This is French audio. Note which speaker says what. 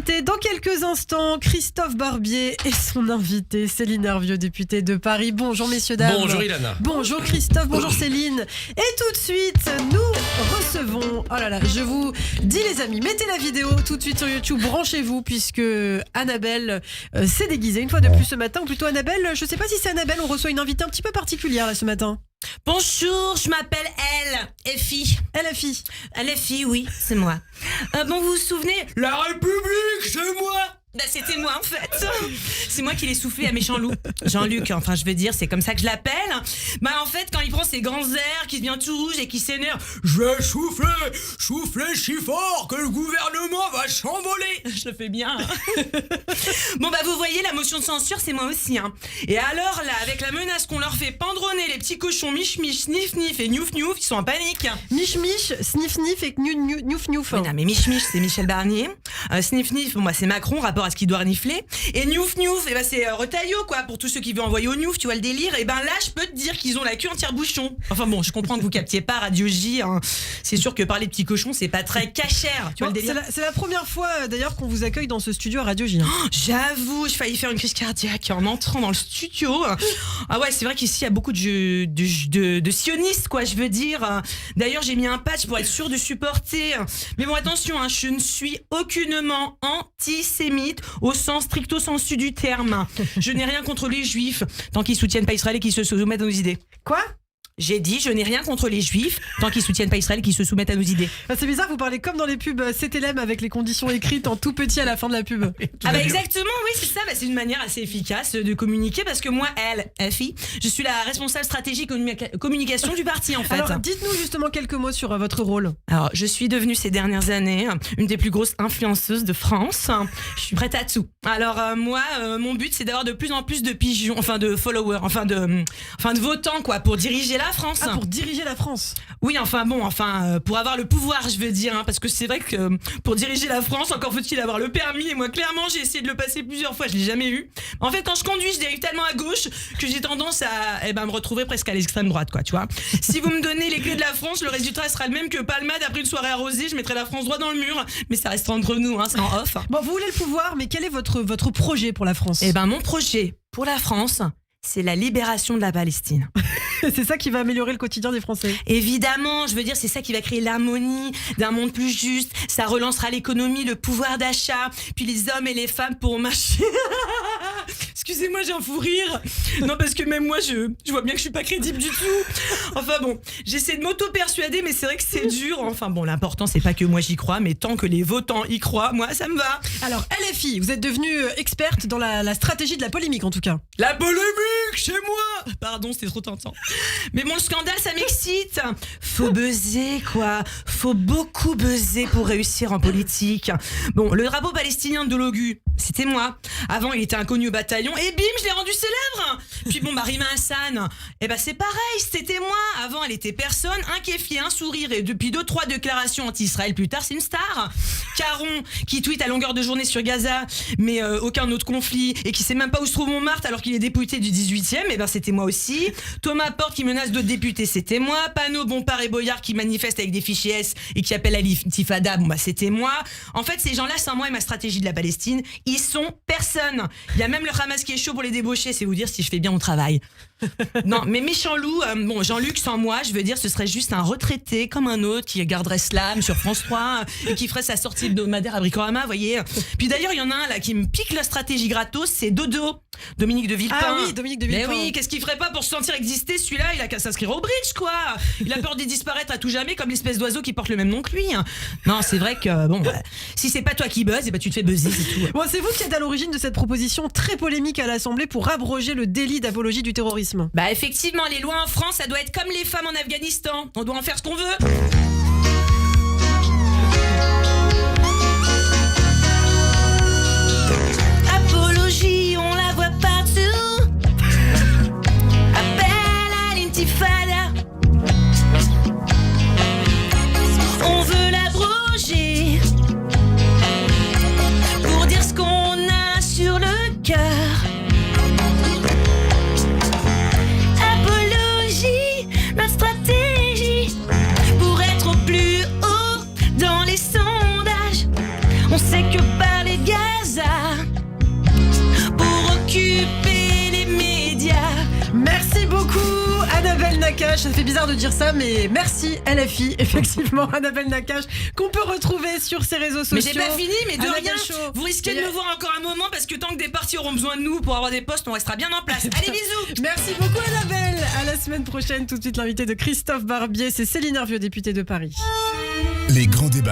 Speaker 1: l'actualité. Dans quelques instants, Christophe Barbier et son invité, Céline Hervieux, députée de Paris. Bonjour messieurs, dames.
Speaker 2: Bonjour Ilana.
Speaker 1: Bonjour Christophe, bonjour Céline. Et tout de suite, nous recevons... Oh là là, je vous dis les amis, mettez la vidéo tout de suite sur YouTube, branchez-vous, puisque Annabelle s'est déguisée une fois de plus ce matin. Ou plutôt Annabelle, je sais pas si c'est Annabelle, on reçoit une invitée un petit peu particulière là ce matin.
Speaker 3: Bonjour, je m'appelle LFI.
Speaker 1: LFI.
Speaker 3: LFI, oui, c'est moi. Bon, vous vous souvenez?
Speaker 2: La République, c'est moi.
Speaker 3: Bah, c'était moi en fait. C'est moi qui l'ai soufflé à méchant loup. Jean-Luc, enfin je veux dire, c'est comme ça que je l'appelle. Bah en fait, quand il prend ses grands airs, qui devient tout rouge et qui s'énerve,
Speaker 2: Je vais souffler si fort que le gouvernement va s'envoler.
Speaker 3: je le fais bien. Bon bah vous voyez, la motion de censure, c'est moi aussi. Hein. Et alors là, avec la menace qu'on leur fait pendronner les petits cochons mich-mich, sniff-sniff et gnouf-gnouf, ils sont en panique.
Speaker 1: Mich-mich, sniff-sniff et gnouf-gnouf.
Speaker 3: Oui, non mais mich-mich, c'est Michel Barnier. Sniff-sniff, bon bah c'est Macron, rapport à ce qu'il doit renifler. Et gnouf-gnouf, et bah c'est Retailleau quoi, pour tous ceux qui veulent envoyer au gnouf, tu vois le délire. Et ben là, je peux te dire qu'ils ont la queue en tire-bouchon. Enfin bon, je comprends que vous captiez pas Radio J. Hein. C'est sûr que parler de petits cochons, c'est pas très cachère. Tu vois le délire.
Speaker 1: C'est la première fois d'ailleurs qu'on vous accueille dans ce studio à Radio J. Hein.
Speaker 3: Oh, j'avoue, j'ai failli faire une crise cardiaque en entrant dans le studio. Ah ouais, c'est vrai qu'ici il y a beaucoup de sionistes quoi, je veux dire. D'ailleurs, j'ai mis un patch pour être sûr de supporter. Mais bon, attention, hein, je ne suis aucunement antisémite au sens stricto sensu du terme. Je n'ai rien contre les juifs tant qu'ils soutiennent pas Israël et qu'ils se soumettent à nos idées.
Speaker 1: Quoi ?
Speaker 3: J'ai dit, je n'ai rien contre les juifs tant qu'ils soutiennent pas Israël et qu'ils se soumettent à nos idées.
Speaker 1: C'est bizarre, vous parlez comme dans les pubs CTLM avec les conditions écrites en tout petit à la fin de la pub.
Speaker 3: Ah bah exactement, oui c'est ça, bah, c'est une manière assez efficace de communiquer parce que moi, LFI, je suis la responsable stratégique communication du parti en fait.
Speaker 1: Alors dites-nous justement quelques mots sur votre rôle.
Speaker 3: Alors je suis devenue ces dernières années une des plus grosses influenceuses de France. Je suis prête à tout. Alors moi, mon but c'est d'avoir de plus en plus de pigeons, enfin de followers, enfin de votants quoi, pour diriger la France.
Speaker 1: Ah, pour diriger la France.
Speaker 3: Oui, pour avoir le pouvoir, je veux dire, hein, parce que c'est vrai que pour diriger la France, encore faut-il avoir le permis. Et moi, clairement, j'ai essayé de le passer plusieurs fois, je l'ai jamais eu. En fait, quand je conduis, je dérive tellement à gauche que j'ai tendance à me retrouver presque à l'extrême droite, quoi, tu vois. Si vous me donnez les clés de la France, le résultat sera le même que Palmade après une soirée arrosée. Je mettrai la France droit dans le mur, mais ça reste entre nous, hein, c'est en off.
Speaker 1: Bon, vous voulez le pouvoir, mais quel est votre projet pour la France ?
Speaker 3: Mon projet pour la France, c'est la libération de la Palestine.
Speaker 1: C'est ça qui va améliorer le quotidien des Français.
Speaker 3: Évidemment, je veux dire, c'est ça qui va créer l'harmonie d'un monde plus juste. Ça relancera l'économie, le pouvoir d'achat. Puis les hommes et les femmes pourront marcher. Excusez-moi, j'ai un fou rire. Non, parce que même moi, je vois bien que je suis pas crédible du tout. Enfin bon, j'essaie de m'auto-persuader, mais c'est vrai que c'est dur. Enfin bon, l'important, c'est pas que moi j'y crois, mais tant que les votants y croient, moi, ça me va.
Speaker 1: Alors, LFI, vous êtes devenue experte dans la stratégie de la polémique, en tout cas.
Speaker 3: La polémique, c'est moi. Pardon, c'était trop tentant. Mais bon, le scandale, ça m'excite. Faut buzzer, quoi. Faut beaucoup buzzer pour réussir en politique. Bon, le drapeau palestinien de l'OGU, c'était moi. Avant, il était inconnu au bataillon. Et bim, je l'ai rendu célèbre. Puis bon, Rima Hassan, c'est pareil, c'était moi. Avant, elle était personne, un kéfier, un sourire. Et depuis 2-3 déclarations anti-Israël plus tard, c'est une star. Caron, qui tweet à longueur de journée sur Gaza, mais aucun autre conflit. Et qui sait même pas où se trouve Montmartre alors qu'il est député du 18e, c'était moi aussi. Thomas Porte qui menace d'autres députés, c'était moi. Panot, Bompard et Boyard qui manifestent avec des fichiers S et qui appellent à l'intifada, c'était moi. En fait, ces gens-là, sans moi et ma stratégie de la Palestine, ils sont personne. Il y a même le Hamas qui est chaud pour les débaucher, c'est vous dire si je fais bien mon travail. Non, mais méchant loup, Jean-Luc, sans moi, je veux dire, ce serait juste un retraité comme un autre qui garderait Slam sur France 3 et qui ferait sa sortie hebdomadaire à Bricorama, vous voyez. Puis d'ailleurs, il y en a un là qui me pique la stratégie gratos, c'est Dodo. Dominique de Villepin.
Speaker 1: Ah oui, Dominique de Villepin.
Speaker 3: Mais oui, qu'est-ce qu'il ferait pas pour se sentir exister, celui-là? Il a qu'à s'inscrire au bridge, quoi. Il a peur d'y disparaître à tout jamais, comme l'espèce d'oiseau qui porte le même nom que lui. Non, c'est vrai que, si c'est pas toi qui buzz, tu te fais buzzer, c'est tout.
Speaker 1: Bon, c'est vous qui êtes à l'origine de cette proposition très polémique à l'Assemblée pour abroger le délit d'apologie du terrorisme.
Speaker 3: Bah, effectivement, les lois en France, ça doit être comme les femmes en Afghanistan. On doit en faire ce qu'on veut. Apologie, on la voit partout. Appel à l'intifada. On veut l'abroger pour dire ce qu'on a sur le cœur. Apologie, notre stratégie pour être
Speaker 1: beaucoup Annabelle Nakache. Ça fait bizarre de dire ça, mais merci LFI. Effectivement, Annabelle Nakache, qu'on peut retrouver sur ses réseaux sociaux.
Speaker 3: Mais j'ai pas fini, mais de
Speaker 1: Annabelle
Speaker 3: rien.
Speaker 1: Show.
Speaker 3: Vous risquez de me voir encore un moment parce que tant que des partis auront besoin de nous pour avoir des postes, on restera bien en place. Allez, bisous.
Speaker 1: Merci beaucoup Annabelle. À la semaine prochaine. Tout de suite l'invité de Christophe Barbier, c'est Céline Hervieux, députée de Paris.
Speaker 4: Les grands débats.